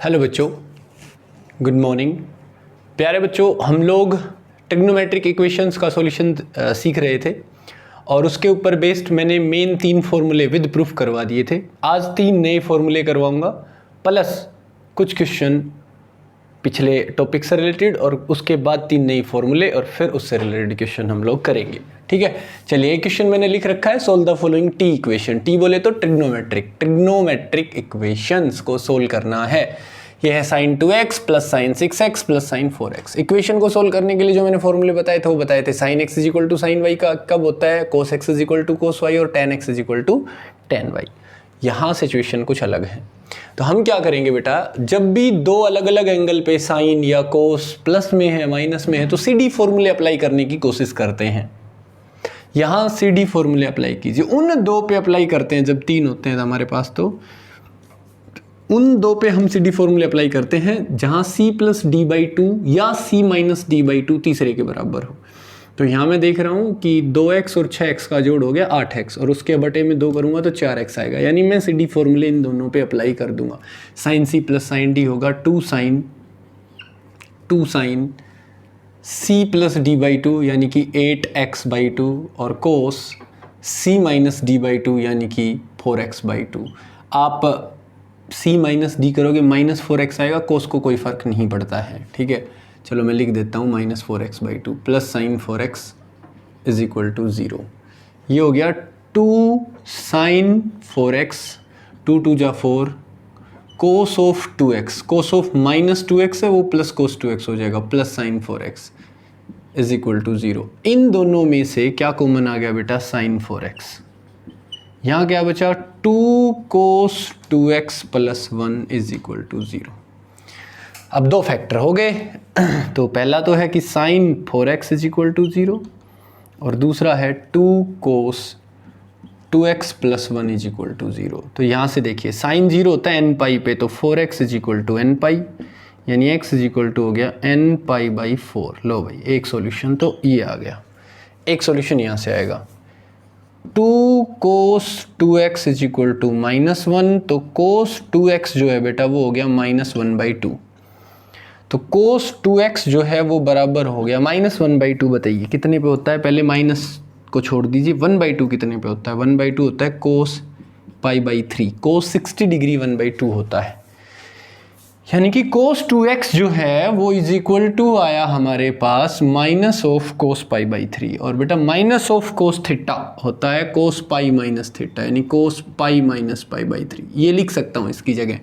Hello बच्चों, good morning. प्यारे बच्चों, हम लोग ट्रिग्नोमेट्रिक इक्वेशंस का सॉल्यूशन सीख रहे थे और उसके ऊपर बेस्ड मैंने मेन 3 फॉर्मूले विद प्रूफ करवा दिए थे। आज 3 नए फॉर्मूले करवाऊंगा प्लस कुछ क्वेश्चन पिछले टॉपिक से रिलेटेड और उसके बाद 3 नई फॉर्मूले और फिर उससे रिलेटेड क्वेश्चन हम लोग करेंगे। ठीक है, चलिए एक क्वेश्चन मैंने लिख रखा है, solve the following T equation. T बोले तो ट्रिग्नोमेट्रिक इक्वेशंस को सोल्व करना है। ये है sin 2x plus sign 6x plus sine 4x। Equation को सोल्व करने के लिए जो मैंने फॉर्मूले बताए थे वो बताए थे sin x is equal to sine y का कब होता है, cos x is equal to cos y और tan x is equal to tan y। यहाँ सिचुएशन कुछ अलग है। तो हम क्या करेंगे बेटा, जब भी दो अलग अलग एंगल पे साइन या कोस प्लस में है माइनस में है तो सी डी फॉर्मूले अप्लाई करने की कोशिश करते हैं। यहाँ सी डी फॉर्मूले अप्लाई कीजिए, उन दो पे अप्लाई करते हैं। जब 3 होते हैं तो हमारे पास तो उन दो पे हम सी डी फॉर्मूले अप्लाई करते हैं जहाँ c plus d by to या c minus d by to तीसरे के बराबर हो। तो यहाँ मैं देख रहा हूँ कि 2x और 6x का जोड़ हो गया 8x और उसके बटे में 2 करूँगा तो 4x आएगा, यानी मैं सी डी फॉर्मूले इन दोनों पे अप्लाई कर दूंगा। Sine c plus sine d होगा 2 sine c plus d by two यानी कि 8x बाई टू और cos c minus d by two यानी कि 4x बाई टू। आप c माइनस डी करोगे माइनस 4x आएगा, कोस को कोई फ़र्क नहीं पड़ता है। ठीक है, चलो मैं लिख देता हूँ minus 4x by two plus sine 4x is equal to 0। ये हो गया 2 साइन 4x, 2 2 जा 4, cos of 2x, cos of minus 2x है वो प्लस कोस 2x हो जाएगा, plus sine 4x is equal to 0। इन दोनों में से क्या कॉमन आ गया बेटा, साइन 4x। यहाँ क्या बचा, 2 cos 2x plus 1 is equal to 0। अब दो फैक्टर हो गए। तो पहला तो है कि sign 4x is equal to 0 और दूसरा है 2 cos 2x plus 1 is equal to 0। तो यहाँ से देखिए साइन 0 होता है n पाई पे, तो 4x is equal to n pi यानी x इज इक्वल टू हो गया n पाई बाई 4। लो भाई, एक सॉल्यूशन तो ये आ गया। एक सॉल्यूशन यहाँ से आएगा 2 cos 2x is equal to minus 1, तो कोस 2x जो है बेटा वो हो गया माइनस 1 बाई 2। तो कोस 2x जो है वो बराबर हो गया माइनस 1 बाई 2। बताइए कितने पे होता है, पहले माइनस को छोड़ दीजिए, 1 बाई 2 कितने पे होता है, 1 बाई 2 होता है cos pi by 3। Cos 60 degree 1 by 2 होता है, यानी कि कोस 2x जो है वो इज इक्वल टू आया हमारे पास minus of cos pi by 3। और बेटा माइनस ऑफ कोस थीटा होता है कोस पाई माइनस थीटा, यानी कोस पाई माइनस पाई बाई 3। ये लिख सकता हूँ इसकी जगह,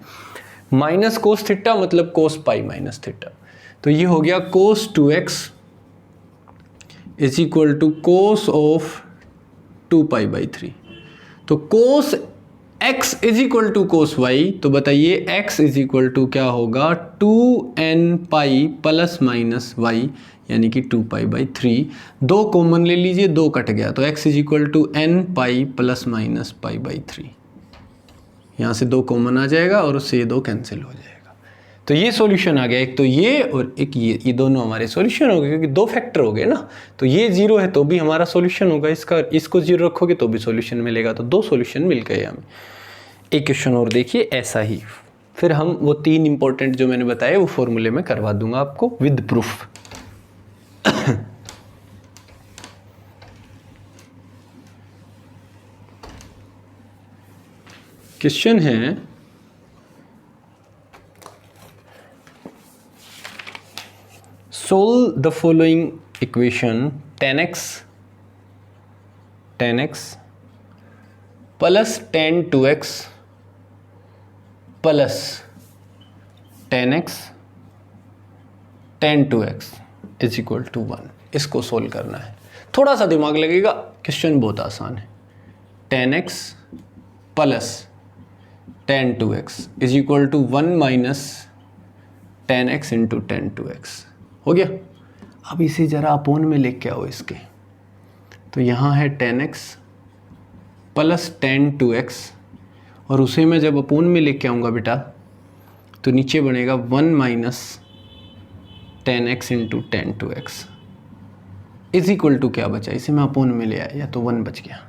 माइनस कोस थीटा मतलब कोस पाई माइनस थीटा। तो ये हो गया cos 2x is equal to cos of 2 pi by 3। तो cos x is equal to cos y, तो बताइए x इज इक्वल टू क्या होगा, 2n पाई प्लस माइनस y यानी कि 2 पाई बाई 3। 2 कॉमन ले लीजिए, 2 कट गया, तो x is equal to n pi plus minus pi by 3। यहाँ से 2 कॉमन आ जाएगा और उससे ये 2 कैंसिल हो जाएगा। तो ये सॉल्यूशन आ गया, एक तो ये और एक ये दोनों हमारे सॉल्यूशन हो गए, क्योंकि 2 फैक्टर हो गए ना। तो ये 0 है तो भी हमारा सॉल्यूशन होगा, इसको 0 रखोगे तो भी सॉल्यूशन मिलेगा। तो 2 सॉल्यूशन मिल गए हमें। एक क्वेश्चन और देखिए ऐसा ही, फिर हम वो 3 इंपॉर्टेंट जो मैंने बताए वो फॉर्मूले में करवा दूंगा आपको विद प्रूफ। क्वेश्चन है solve the following equation, tan x plus tan 2x plus tan x tan 2x is equal to 1। इसको सोल्व करना है, थोड़ा सा दिमाग लगेगा, क्वेश्चन बहुत आसान है। tan x plus tan 2x is equal to 1 minus tan x into tan 2x हो गया। अब इसे जरा अपोन में लेके आओ इसके, तो यहाँ है tan x plus tan 2x और उसे मैं जब अपोन में लेके आऊँगा बेटा तो नीचे बनेगा 1 minus tan x into tan 2x is equal to क्या बचा, इसे मैं अपोन में ले आया तो 1 बच गया।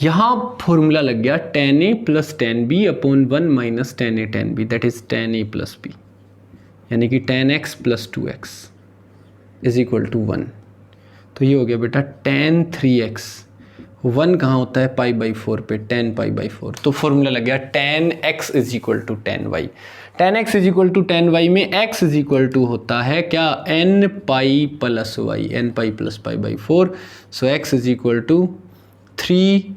यहाँ फॉर्मूला लग गया tan a plus tan b upon 1 minus tan a tan b, that is tan a plus b, यानी कि tan x plus 2x is equal to 1। तो ये हो गया बेटा tan 3x, 1 कहाँ होता है पाई बाई 4 पे, tan पाई बाई 4। तो फॉर्मूला लग गया tan x is equal to tan y। tan x is equal to tan y में x इज इक्वल टू होता है क्या, n pi plus y, n pi plus pi by 4। So x is equal to 3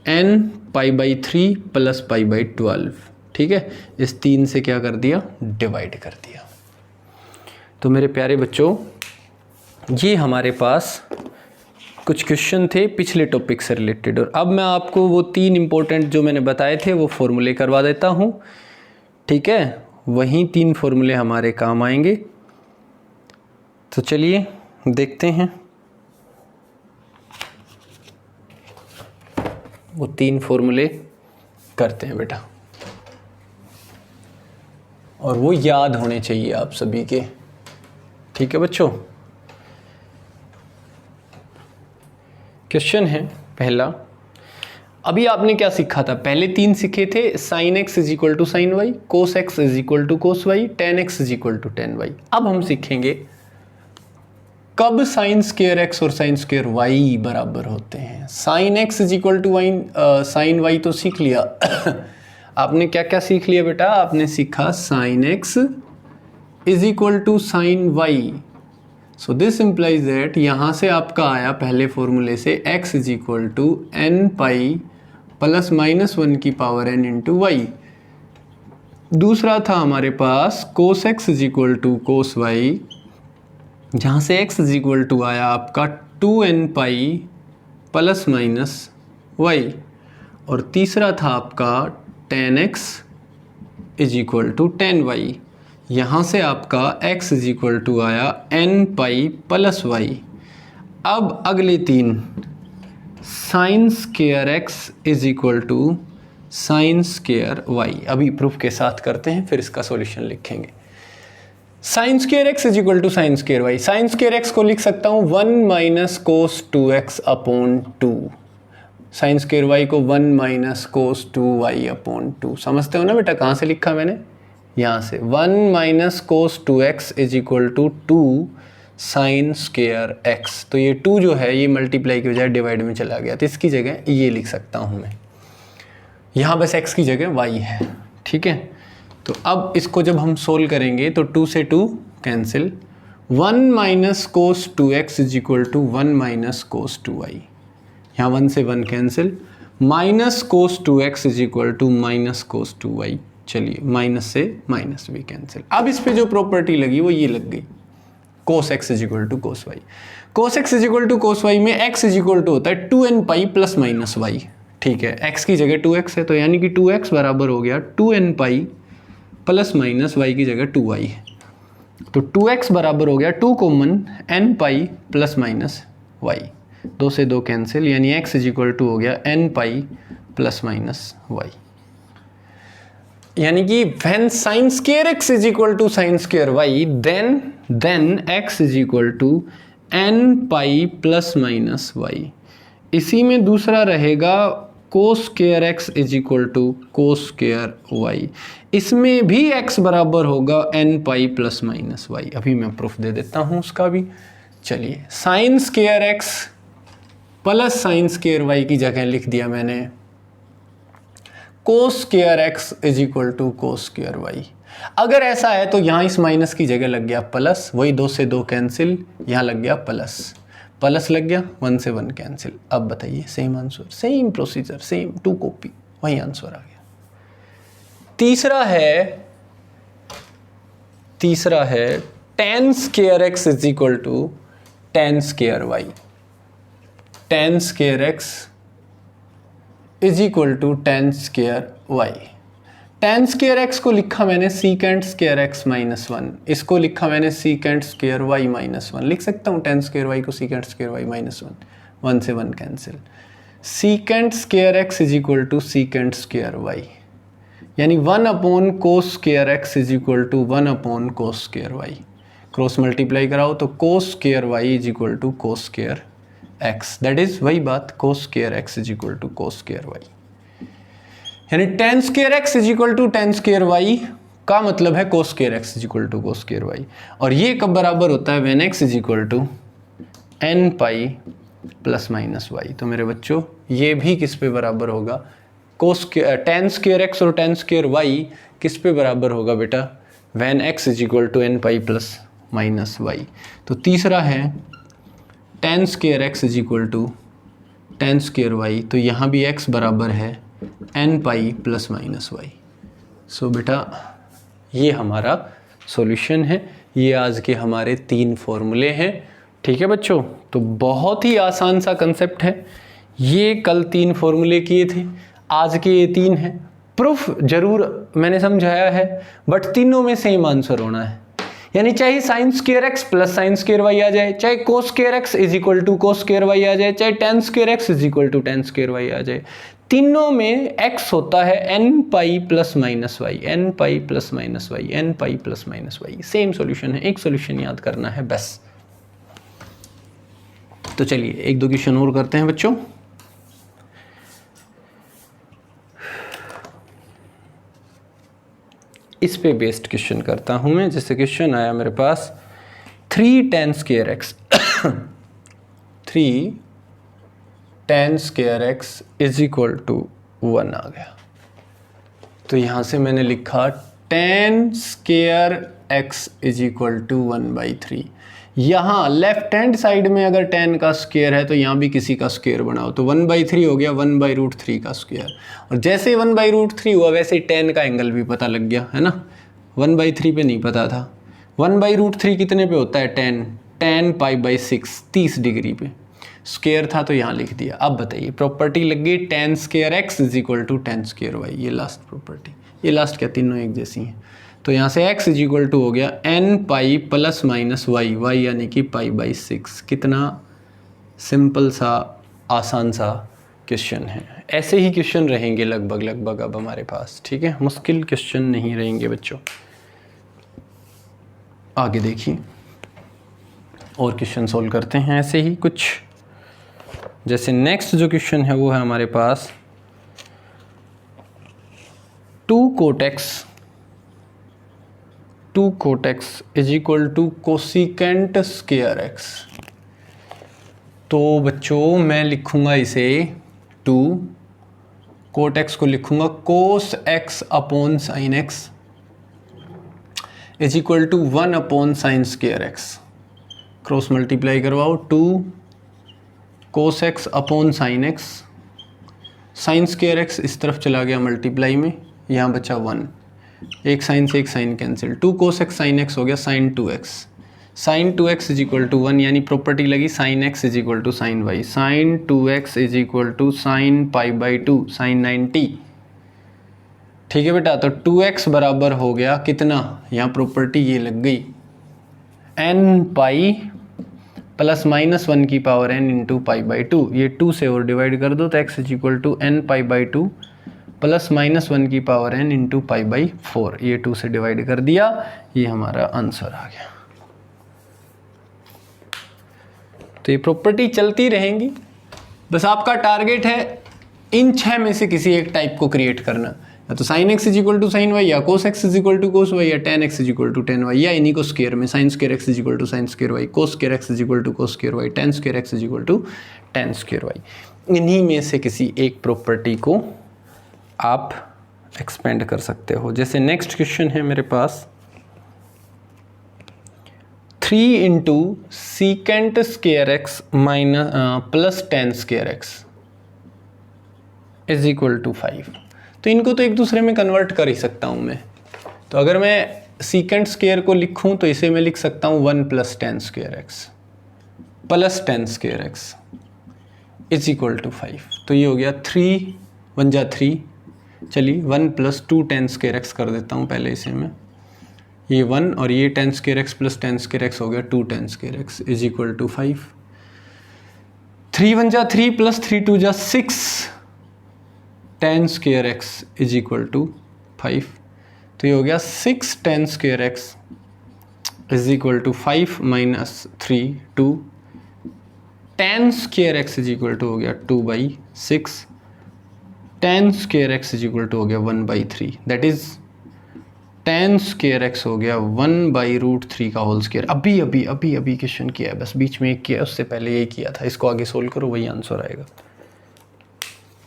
n pi by 3 plus pi by 12। ठीक है, इस 3 से क्या कर दिया, डिवाइड कर दिया। तो मेरे प्यारे बच्चों, ये हमारे पास कुछ क्वेश्चन थे पिछले टॉपिक से रिलेटेड, और अब मैं आपको वो 3 इंपॉर्टेंट जो मैंने बताए थे वो फॉर्मूले करवा देता हूँ। ठीक है, वही 3 फॉर्मूले हमारे काम आएंगे। तो चलिए देखते हैं वो 3 फॉर्मूले करते हैं बेटा, और वो याद होने चाहिए आप सभी के। ठीक है बच्चों, क्वेश्चन है पहला। अभी आपने क्या सीखा था, पहले 3 सीखे थे, sin x is equal to sine y, cos x is equal to cos y, tan x is equal to tan y. अब हम सीखेंगे कब साइन स्क्वायर x और साइन स्क्वायर y बराबर होते हैं। Sine x is equal to sine y तो सीख लिया। आपने क्या क्या सीख लिया बेटा, आपने सीखा sine x is equal to sine y. So this implies that यहाँ से आपका आया पहले फॉर्मूले से x is equal to n pi plus minus 1 की पावर n इंटू वाई। दूसरा था हमारे पास cos x is equal to cos y, जहाँ से x इज इक्वल टू आया आपका 2n पाई प्लस माइनस वाई। और तीसरा था आपका tan x is equal to tan y, यहाँ से आपका x इज इक्वल टू आया n पाई प्लस वाई। अब अगले 3, sine square x is equal to sine square y। अभी प्रूफ के साथ करते हैं, फिर इसका सॉल्यूशन लिखेंगे। Sine square x is equal to sine square y, sine square x को लिख सकता हूँ 1 minus cos 2x upon 2, sine square y को 1 माइनस कोस 2y अपॉन 2। समझते हो ना बेटा, कहाँ से लिखा मैंने, यहाँ से 1 minus cos 2x is equal to 2 sine square x। तो ये 2 जो है ये मल्टीप्लाई की बजाय डिवाइड में चला गया, तो इसकी जगह ये लिख सकता हूँ मैं, यहाँ बस x की जगह y है। ठीक है, तो अब इसको जब हम सोल्व करेंगे तो 2 से 2 cancel, 1 minus cos 2x is equal to 1 minus cos 2y, यहाँ 1 से 1 cancel, minus cos 2x is equal to minus cos 2y। चलिए माइनस से माइनस भी कैंसिल। अब इस पे जो प्रॉपर्टी लगी वो ये लग गई, cos x is equal to cos y. Cos x is equal to cos y में x इज इक्वल टू होता है 2n पाई प्लस माइनस वाई। ठीक है, x की जगह 2x है, तो यानी कि 2x बराबर हो गया 2n पाई प्लस माइनस y की जगह 2y है। तो 2x बराबर हो गया 2 common n pi plus minus y, 2 से 2 कैंसिल, यानी x इज इक्वल टू हो गया n pi plus minus y। यानी कि when sin square x is equal to sin square y, then x is equal to n pi plus minus y। इसी में दूसरा रहेगा cos square x is equal to cos square y, इसमें भी x बराबर होगा n pi plus minus y। अभी मैं प्रूफ दे देता हूँ उसका भी। चलिए, sin square x plus sin square y की जगह लिख दिया मैंने cos square x is equal to cos square y। अगर ऐसा है तो यहाँ इस माइनस की जगह लग गया प्लस, वही 2 से 2 कैंसिल, यहाँ लग गया प्लस, प्लस लग गया, 1 से 1 कैंसिल। अब बताइए, same answer, same procedure, same 2 copy, वही आंसर आ गया। तीसरा है tan square x is equal to tan square y। tan square x is equal to tan square y। tan square x को लिखा मैंने सीकेंट स्क्वायर x माइनस 1, इसको लिखा मैंने सीकेंट स्क्वायर y माइनस 1। लिख सकता हूँ tan स्क्वायर y को सीकेंट स्क्वायर y माइनस 1, 1 से 1 cancel. Secant square x is equal to secant square y, यानी 1 upon cos square x is equal to 1 upon cos square y। Cross multiply कराओ तो cos square y is equal to cos square x, that is वही बात cos square x is equal to cos square y, यानी tan square x is equal to tan square y का मतलब है cos square x is equal to cos square y. और ये कब बराबर होता है? When x is equal to n pi plus minus y. तो मेरे बच्चों ये भी किस पे बराबर होगा? कोस टेन स्क्वायर एक्स और टेन स्क्वायर वाई किस पे बराबर होगा बेटा? When x is equal to n pi plus minus y. तो तीसरा है tan square x is equal to tan square y, तो यहाँ भी एक्स बराबर है n pi plus minus y. So बेटा ये हमारा सॉल्यूशन है, ये आज के हमारे 3 फॉर्मूले हैं। ठीक है बच्चों, तो बहुत ही आसान सा कंसेप्ट है। ये कल 3 फॉर्मूले किए थे, आज के ये 3 हैं। प्रूफ जरूर मैंने समझाया है, बट तीनों में सेम आंसर होना है, यानी चाहे sine square x plus sine square y आ जाए, चाहे cos square x is equal to cos square y आ जाए, चाहे tan square x is equal to tan square y आ जाए, तीनों में x होता है n pi plus minus y, n pi plus minus y, n pi plus minus y. Same solution है, एक सॉल्यूशन याद करना है बस। तो चलिए एक दो क्वेश्चन और करते हैं बच्चों। इस पे बेस्ड क्वेश्चन करता हूं मैं। जैसे क्वेश्चन आया मेरे पास 3 tan square x 3 tan square x is equal to 1 आ गया। तो यहां से मैंने लिखा tan square x is equal to 1/3। यहाँ लेफ्ट हैंड साइड में अगर tan का स्क्वायर है तो यहाँ भी किसी का स्क्वायर बनाओ, तो 1/3 हो गया 1/√3 का स्क्वायर। और जैसे 1/√3 हुआ वैसे ही tan का एंगल भी पता लग गया है ना। 1/3 पे नहीं पता था, 1/√3 कितने पे होता है? tan π/6 30 डिग्री पे स्क्वायर था तो यहाँ लिख दिया। अब बताइए प्रॉपर्टी लग गई tan square x is equal to tan square y. ये लास्ट प्रॉपर्टी, ये लास्ट क्या तीनों एक जैसी हैं। तो यहाँ से x इज इक्वल टू हो गया n pi plus minus y, y यानी कि π/6। कितना सिंपल सा आसान सा क्वेश्चन है। ऐसे ही क्वेश्चन रहेंगे लगभग अब हमारे पास, ठीक है, मुश्किल क्वेश्चन नहीं रहेंगे बच्चों। आगे देखिए और क्वेश्चन सोल्व करते हैं ऐसे ही कुछ। जैसे नेक्स्ट जो क्वेश्चन है वो है हमारे पास 2 cot x is equal to cosecant square x. तो बच्चों मैं लिखूंगा इसे 2 cot x को लिखूंगा cos x upon sine x is equal to 1 upon sine square x. Cross multiply करवाओ, 2 cos x upon sine x, sine square x इस तरफ चला गया मल्टीप्लाई में, यहाँ बचा 1, एक साइन से एक sine cancel, 2 cos x sine x हो गया sine 2x, sine 2x is equal to 1, यानी प्रॉपर्टी लगी sine x is equal to sine y, sine 2x is equal to sine π/2 sine 90। ठीक है बेटा, तो 2x बराबर हो गया कितना? यहाँ प्रॉपर्टी ये लग गई n पाई प्लस माइनस 1 की पावर n इंटू π/2। ये 2 से और डिवाइड कर दो तो x is equal to n π/2 plus minus 1 की पावर n इंटू π/4। ये 2 से डिवाइड कर दिया, ये हमारा आंसर आ गया। तो ये प्रॉपर्टी चलती रहेंगी, बस आपका टारगेट है इन 6 में से किसी एक टाइप को क्रिएट करना, या तो sine x is equal to sine y, या cos x is equal to cos y, या tan x is equal to tan y, या इन्हीं को स्क्वायर में sine square x is equal to sine square y, cos square x is equal to cos square y, tan square x is equal to tan square y. इन्हीं में से किसी एक property को आप एक्सपेंड कर सकते हो। जैसे नेक्स्ट क्वेश्चन है मेरे पास 3 into secant square x minus plus tan square x is equal to 5। तो इनको तो एक दूसरे में कन्वर्ट कर ही सकता हूँ मैं। तो अगर मैं सीकेंट स्क्वायर को लिखूँ तो इसे मैं लिख सकता हूँ 1 plus tan square x plus tan square x is equal to 5। तो ये हो गया 3 1 जा 3, चलिए 1 प्लस 2 टेन स्क्वायर एक्स कर देता हूँ पहले इसे मैं, ये 1 और ये tan square x plus tan square x हो गया 2 tan square x is equal to 5। 3 1 जा 3 प्लस 3 2 जा 6 tan square x is equal to 5। तो ये हो गया 6 tan square x is equal to 5 minus 3 2 tan square x is equal to हो गया 2/6, tan square x is equal to हो गया 1/3, that is tan square x हो गया 1/√3 का होल स्क्वायर। अभी क्वेश्चन किया है, बस बीच में एक किया है, उससे पहले ये किया था, इसको आगे सोल्व करो वही आंसर आएगा।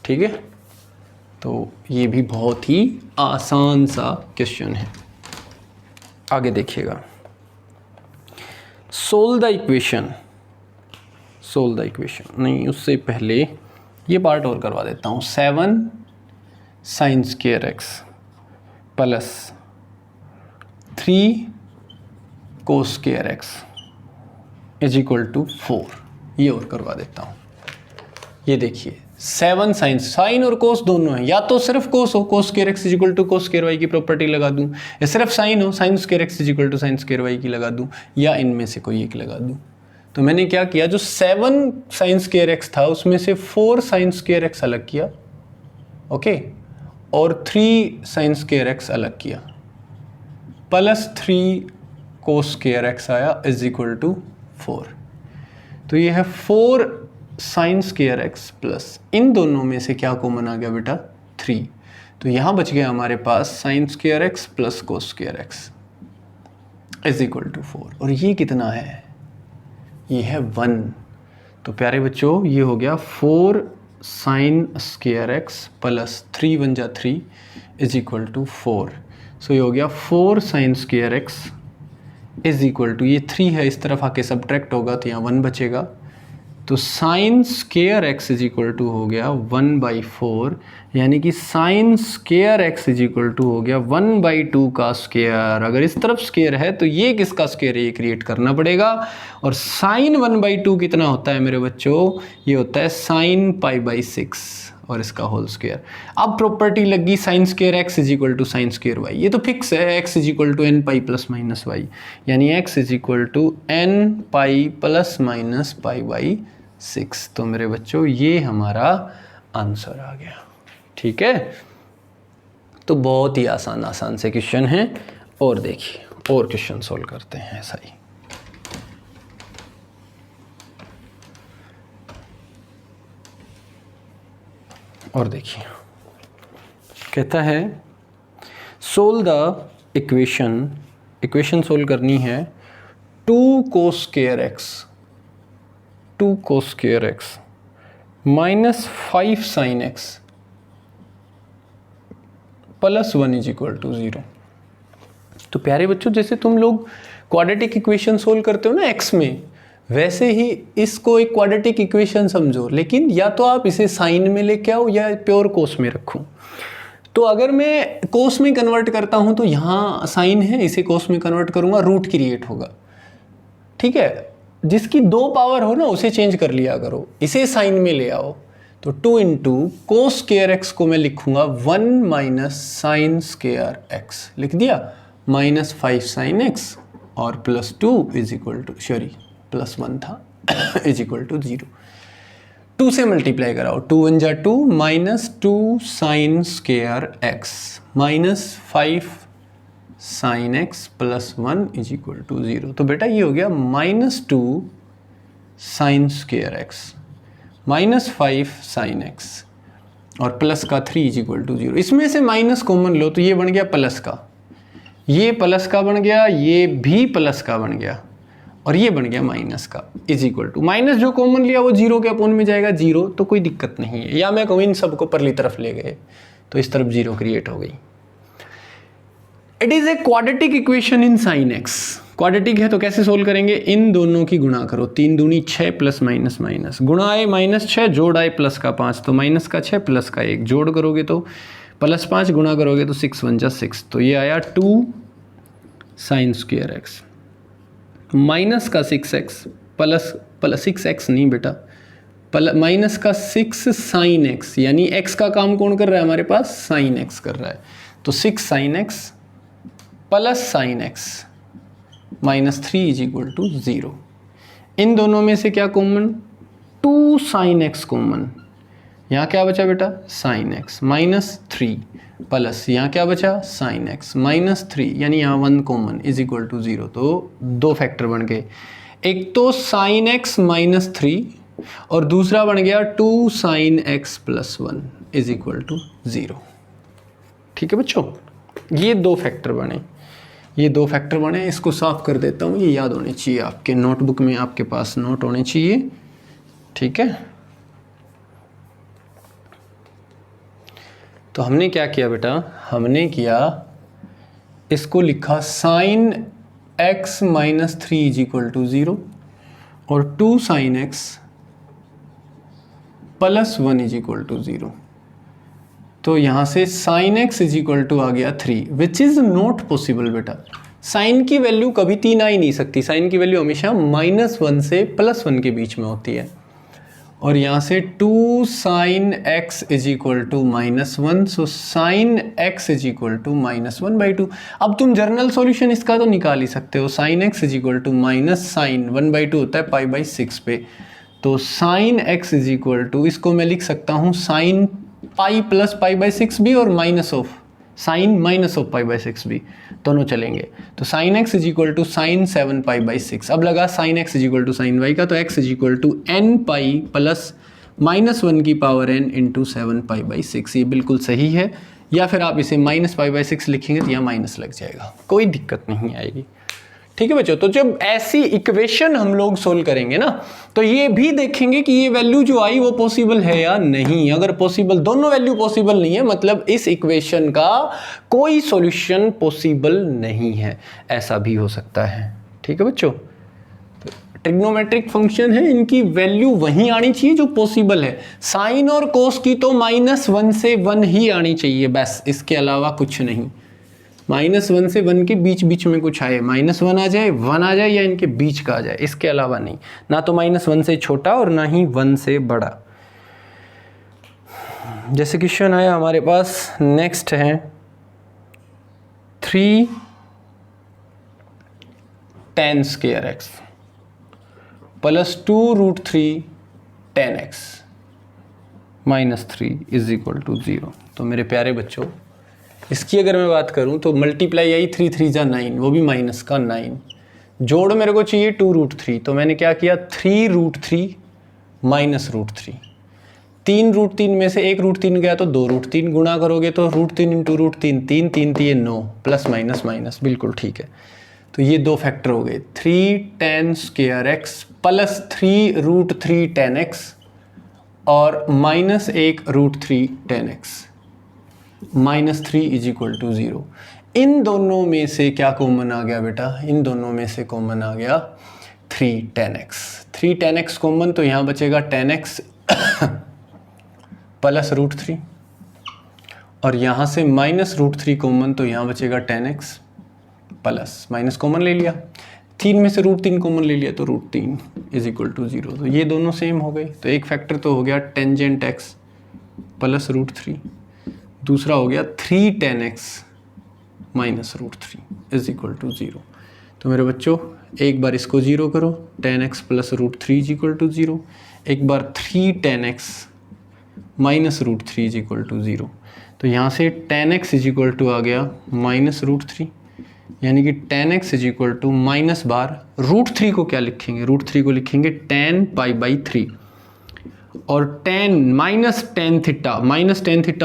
ठीक है, तो ये भी बहुत ही आसान सा क्वेश्चन है। आगे देखिएगा, सोल्व द इक्वेशन नहीं, उससे पहले ये पार्ट और करवा देता हूँ। 7 sin square x plus 3 cos square x is equal to 4, ये और करवा देता हूँ। ये देखिए 7 साइन और कोस दोनों है, या तो सिर्फ कोस हो, cos square x is equal to cos square y की प्रॉपर्टी लगा दूं, या सिर्फ साइन हो, sine square x is equal to sine square y की लगा दूं, या इनमें से कोई एक लगा दूं। तो मैंने क्या किया, जो 7 साइन स्क्वायर एक्स था उसमें से 4 साइन स्क्वायर एक्स अलग किया, ओके, और 3 साइन स्क्वायर एक्स अलग किया, प्लस 3 कोस स्क्वायर एक्स आया इज इक्वल टू 4। तो ये है 4 साइन स्क्वायर एक्स प्लस इन दोनों में से क्या कॉमन आ गया बेटा, 3। तो यहाँ बच गया हमारे पास sine square x plus cos square x is equal to 4। और ये कितना है, ये है 1। तो प्यारे बच्चों ये हो गया 4 साइन स्क्वायर एक्स प्लस 3 1 जा 3 इज इक्वल टू 4। सो ये हो गया 4 sine square x is equal to, ये 3 है, इस तरफ आके सब्ट्रैक्ट होगा तो यहाँ 1 बचेगा। तो sine square x is equal to हो गया 1/4, यानी कि sine square x is equal to हो गया 1/2 का स्क्वायर। अगर इस तरफ स्क्वायर है तो ये किसका स्क्वायर है, ये क्रिएट करना पड़ेगा। और साइन 1/2 कितना होता है मेरे बच्चों, ये होता है साइन π/6 और इसका होल स्क्वायर। अब प्रॉपर्टी लगी sine square x is equal to sine square y, ये तो फिक्स है, x is equal to n pi plus minus y, यानी x is equal to n pi plus minus π/6। तो मेरे बच्चों ये हमारा आंसर आ गया। ठीक है, तो बहुत ही आसान से क्वेश्चन हैं। और देखिए और क्वेश्चन सॉल्व करते हैं ऐसा ही। और देखिए कहता है सोल्व द इक्वेशन सोल्व करनी है 2 cos square x minus 5 sine x plus 1 is equal to 0। तो प्यारे बच्चों जैसे तुम लोग क्वाड्रेटिक इक्वेशन सोल्व करते हो ना एक्स में, वैसे ही इसको एक क्वाड्रेटिक इक्वेशन समझो, लेकिन या तो आप इसे साइन में लेके आओ या प्योर कोस में रखूं। तो अगर मैं कोस में कन्वर्ट करता हूं तो यहाँ साइन है, इसे कोस में कन्वर्ट करूंगा, रूट क्रिएट होगा। ठीक है, जिसकी 2 पावर हो ना उसे चेंज कर लिया करो, इसे साइन में ले आओ। तो 2 इंटू कोस स्क्वायर एक्स को मैं लिखूंगा 1 माइनस साइन स्क्वायर एक्स, लिख दिया, माइनस 5 साइन एक्स और plus 2 is equal to, sorry plus 1 था इज इक्वल टू 0। 2 से मल्टीप्लाई कराओ, 2 1 जा 2 minus 2 sine square x minus 5 sine x plus 1 is equal to 0। तो बेटा ये हो गया minus 2 sine square x minus 5 sine x और प्लस का 3 इज इक्वल टू 0। इसमें से माइनस कॉमन लो तो ये बन गया प्लस का, ये प्लस का बन गया, ये भी प्लस का बन गया और ये बन गया माइनस का, इज इक्वल टू माइनस जो कॉमन लिया वो 0 के अपोन में जाएगा 0, तो कोई दिक्कत नहीं है। या मैं कहूँ इन सबको परली तरफ ले गए तो इस तरफ 0 क्रिएट हो गई। It is a quadratic equation in sine x. Quadratic है तो कैसे सोल्व करेंगे, इन दोनों की गुणा करो, 3 दूनी 6 प्लस माइनस माइनस, गुणा आए माइनस 6 जोड़ आए प्लस का 5, तो माइनस का 6 प्लस का 1 जोड़ करोगे तो प्लस 5, गुणा करोगे तो 6 1 जा 6, तो ये आया 2 साइन स्क्वायर एक्स माइनस का 6x प्लस 6x नहीं बेटा, माइनस का 6 साइन एक्स, यानी x का काम कौन कर रहा है हमारे पास, साइन x कर रहा है। तो 6 sine x plus sine x minus 3 is equal to 0। इन दोनों में से क्या कॉमन, 2 साइन एक्स कॉमन, यहाँ क्या बचा बेटा साइन एक्स माइनस 3 प्लस यहाँ क्या बचा साइन एक्स माइनस 3, यानी यहाँ 1 कॉमन इज इक्वल टू 0। तो 2 फैक्टर बन गए, एक तो साइन एक्स माइनस 3 और दूसरा बन गया 2 sin x plus 1 is equal to 0। ठीक है बच्चों, ये दो फैक्टर बने, इसको साफ कर देता हूँ। ये याद होने चाहिए, आपके नोटबुक में आपके पास नोट होने चाहिए। ठीक है, तो हमने क्या किया बेटा, हमने किया इसको लिखा sin x minus 3 is equal to 0 और 2 sin x plus 1 is equal to 0। तो यहाँ से sin x is equal to आ गया 3, विच इज़ नॉट पॉसिबल बेटा। साइन की वैल्यू कभी 3 आ ही नहीं सकती, साइन की वैल्यू हमेशा -1 से +1 के बीच में होती है। और यहाँ से 2 sin x is equal to -1, सो sin x is equal to -1/2। अब तुम जर्नल सॉल्यूशन इसका तो निकाल ही सकते हो। sin x is equal to minus sine 1/2 होता है π/6 पे, तो sin x is equal to, इसको मैं लिख सकता हूँ sin पाई प्लस π/6 भी और minus of sine minus of π/6 भी, दोनों चलेंगे। तो sin x is equal to sine 7 π/6। अब लगा sin x is equal to sine y का, तो x is equal to n pi plus -1 की पावर n इंटू 7 π/6। ये बिल्कुल सही है, या फिर आप इसे -π/6 लिखेंगे तो यहाँ माइनस लग जाएगा, कोई दिक्कत नहीं आएगी। ठीक है बच्चों, तो जब ऐसी इक्वेशन हम लोग सोल्व करेंगे ना, तो ये भी देखेंगे कि ये वैल्यू जो आई वो पॉसिबल है या नहीं। अगर पॉसिबल, दोनों वैल्यू पॉसिबल नहीं है, मतलब इस इक्वेशन का कोई सॉल्यूशन पॉसिबल नहीं है, ऐसा भी हो सकता है। ठीक है बच्चों, तो ट्रिग्नोमेट्रिक फंक्शन है, इनकी वैल्यू वहीं आनी चाहिए जो पॉसिबल है। साइन और कोस की तो -1 से 1 ही आनी चाहिए बस, इसके अलावा कुछ नहीं। -1 से 1 के बीच में कुछ आए, -1 आ जाए, 1 आ जाए, या इनके बीच का आ जाए, इसके अलावा नहीं। ना तो -1 से छोटा और ना ही 1 से बड़ा। जैसे क्वेश्चन आया हमारे पास, नेक्स्ट है 3 tan square x plus 2√3 tan x minus 3 is equal to 0। तो मेरे प्यारे बच्चों, इसकी अगर मैं बात करूं तो मल्टीप्लाई आई 3 3 जा 9, वो भी माइनस का 9, जोड़ मेरे को चाहिए 2√3, तो मैंने क्या किया 3√3 माइनस √3। 3√3 में से 1√3 गया तो 2√3, गुणा करोगे तो √3 इंटू √3 3 3 3 9, प्लस माइनस माइनस, बिल्कुल ठीक है। तो ये दो फैक्टर हो गए, 3 tan square x plus 3√3 tan x और minus 1√3 tan x -3 is equal to 0। इन दोनों में से क्या कॉमन आ गया बेटा, इन दोनों में से कॉमन आ गया 3 tan x। 3 tan x common, तो यहाँ बचेगा tan x प्लस √3, और यहाँ से -√3 कॉमन, तो यहाँ बचेगा tan x plus, minus common ले लिया, 3 में से √3 कॉमन ले लिया तो √3 इज इक्वल टू 0। तो ये दोनों सेम हो गए, तो एक फैक्टर तो हो गया टेंजेंट x प्लस √3, दूसरा हो गया 3 tan x minus √3 is equal to 0। तो मेरे बच्चों, एक बार इसको 0 करो, tan x plus √3 is equal to 0, एक बार 3 tan x minus √3 is equal to 0। तो यहाँ से tan x is equal to आ गया माइनस √3, यानी कि tan x is equal to minus बार √3 को क्या लिखेंगे, √3 को लिखेंगे tan π/3, और tan माइनस tan थीटा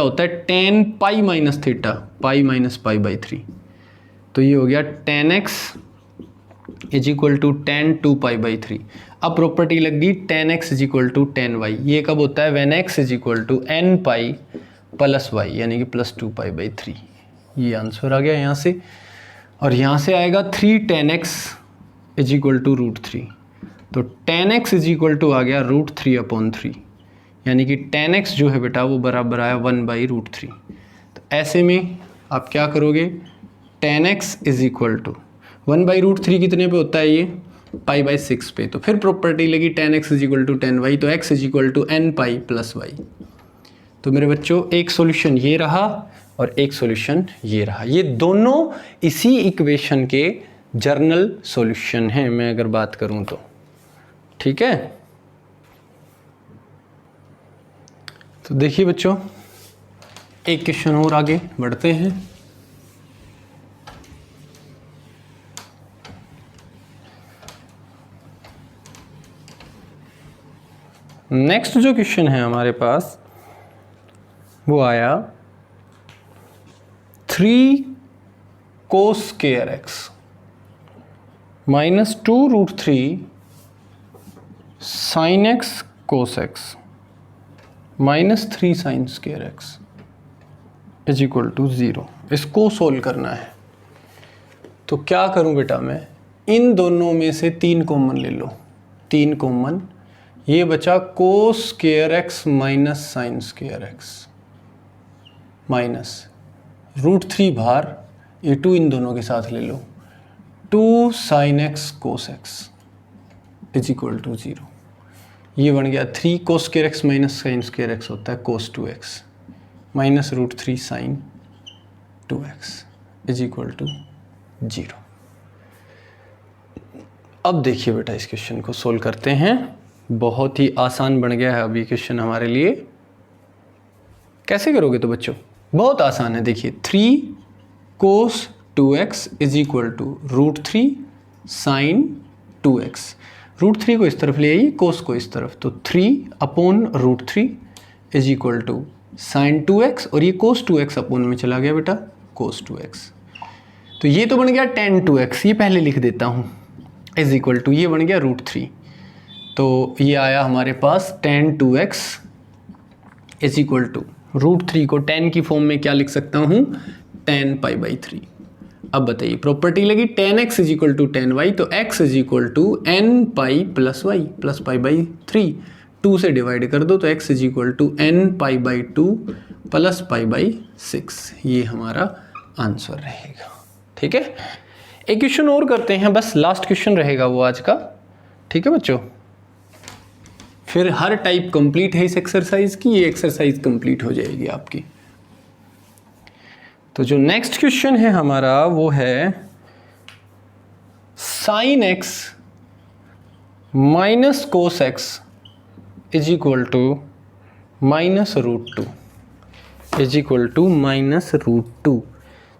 होता है tan pi minus theta, pi minus π/3। तो ये हो गया tan x is equal to tan 2π/3। अब प्रॉपर्टी लग गई tan x is equal to tan y। ये कब होता है, when x is equal to n pi plus y, यानी कि प्लस 2π/3। ये आंसर आ गया यहाँ से। और यहाँ से आएगा 3 tan x is equal to √3, तो tan x is equal to आ गया √3/3, यानी कि tan x जो है बेटा वो बराबर आया 1/√3। तो ऐसे में आप क्या करोगे, tan x is equal to 1/√3 कितने पे होता है, ये π/6 पे। तो फिर प्रॉपर्टी लगी tan x is equal to tan y, तो x is equal to n pi plus y। तो मेरे बच्चों, एक सॉल्यूशन ये रहा और एक सॉल्यूशन ये रहा, ये दोनों इसी इक्वेशन के जर्नल सॉल्यूशन हैं, मैं अगर बात करूं तो। ठीक है, तो देखिए बच्चों, एक क्वेश्चन और आगे बढ़ते हैं। नेक्स्ट जो क्वेश्चन है हमारे पास वो आया 3 cos square x minus 2 root 3 sin x cos x minus 3 sin square x is equal to 0। इसको सोल्व करना है। तो क्या करूं बेटा, मैं इन दोनों में से 3 कॉमन ले लो, 3 कॉमन, ये बचा cos square x minus sine square x minus root 3 बाहर, ये 2 इन दोनों के साथ ले लो, 2 sin x cos x is equal to 0। ये बन गया 3 cos square x minus sine square x होता है cos 2x minus root 3 sine 2x is equal to 0। अब देखिए बेटा, इस क्वेश्चन को सोल्व करते हैं। बहुत ही आसान बन गया है अब ये क्वेश्चन हमारे लिए। कैसे करोगे तो बच्चों, बहुत आसान है। देखिए 3 cos 2x is equal to root 3 sine 2x। Root 3 को इस तरफ ले आइए, cos को इस तरफ, तो 3 upon root 3 is equal to sine 2x, और ये cos 2x अपॉन में चला गया बेटा cos 2x। तो ये तो बन गया tan 2x, ये पहले लिख देता हूँ, इज इक्वल टू ये बन गया रूट 3। तो ये आया हमारे पास tan 2x is equal to root 3 को tan की फॉर्म में क्या लिख सकता हूँ, tan पाई बाई 3। अब बताइए, प्रॉपर्टी लगी tan x is equal to tan y, तो x is equal to n pi plus y plus pi by 3, 2 से डिवाइड कर दो तो x is equal to n pi by 2 plus pi by 6। ये हमारा आंसर रहेगा। ठीक है, एक क्वेश्चन और करते हैं, बस लास्ट क्वेश्चन रहेगा वो आज का। ठीक है बच्चों, फिर हर टाइप कंप्लीट है इस एक्सरसाइज की, ये एक्सरसाइज कंप्लीट हो जाएगी आपकी। तो जो नेक्स्ट क्वेश्चन है हमारा वो है sine x minus cos x is equal to minus root 2 is equal to minus root 2।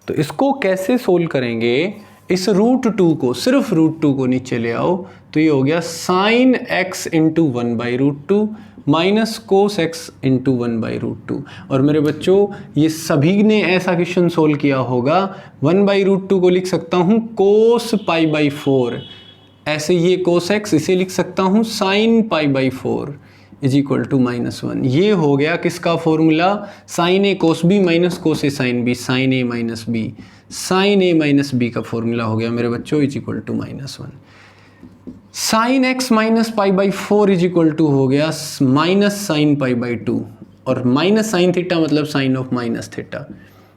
तो इसको कैसे सोल्व करेंगे, इस रूट 2 को, सिर्फ रूट 2 को नीचे ले आओ, तो ये हो गया sine x into 1 by root 2 minus cos x into 1 by root 2। और मेरे बच्चों, ये सभी ने ऐसा क्वेश्चन सोल्व किया होगा। 1 बाई रूट 2 को लिख सकता हूँ कोस पाई बाई 4, ऐसे ये कोस x, इसे लिख सकता हूँ sine pi by 4 is equal to -1। ये हो गया किसका formula, sine A cos B minus cos A sine B, sine A minus B, sine A minus B का फॉर्मूला हो गया मेरे बच्चों is equal to -1। Sine x minus pi by 4 is equal to हो गया माइनस साइन पाई बाई 2, और minus sine theta मतलब sine of minus theta.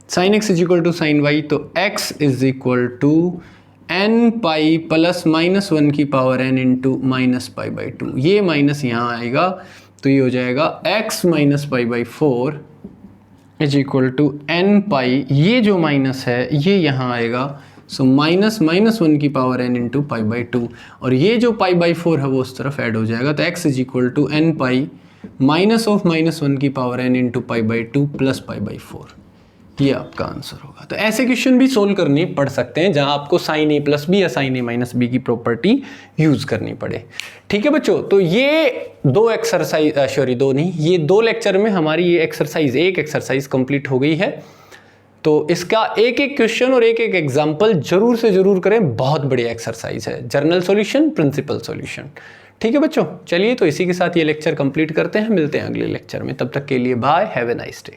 Sign x is equal to sine y, तो x is equal to n pi plus -1 की power n into minus pi by 2। ये minus यहाँ आएगा तो ये हो जाएगा x minus pi by 4 is equal to n pi, ये जो माइनस है ये यहाँ आएगा, सो माइनस -1 की power n into pi by 2, और ये जो पाई बाई 4 है वो उस तरफ ऐड हो जाएगा, तो x is equal to n pi minus of -1 की power n into pi by 2 plus pi by 4। ये आपका आंसर होगा। तो ऐसे क्वेश्चन भी सोल्व करने पड़ सकते हैं जहां आपको साइन ए प्लस बी या साइन ए माइनस बी की प्रॉपर्टी यूज करनी पड़े। ठीक है बच्चों, तो ये दो एक्सरसाइज, दो नहीं, ये 2 लेक्चर में हमारी ये एक्सरसाइज, एक एक्सरसाइज कंप्लीट हो गई है। तो इसका एक एक क्वेश्चन और एक एक एग्जाम्पल जरूर से जरूर करें, बहुत बढ़िया एक्सरसाइज है, जर्नल सॉल्यूशन, प्रिंसिपल सॉल्यूशन। ठीक है बच्चों, चलिए तो इसी के साथ ये लेक्चर कंप्लीट करते हैं, मिलते हैं अगले लेक्चर में, तब तक के लिए bye, have a nice day.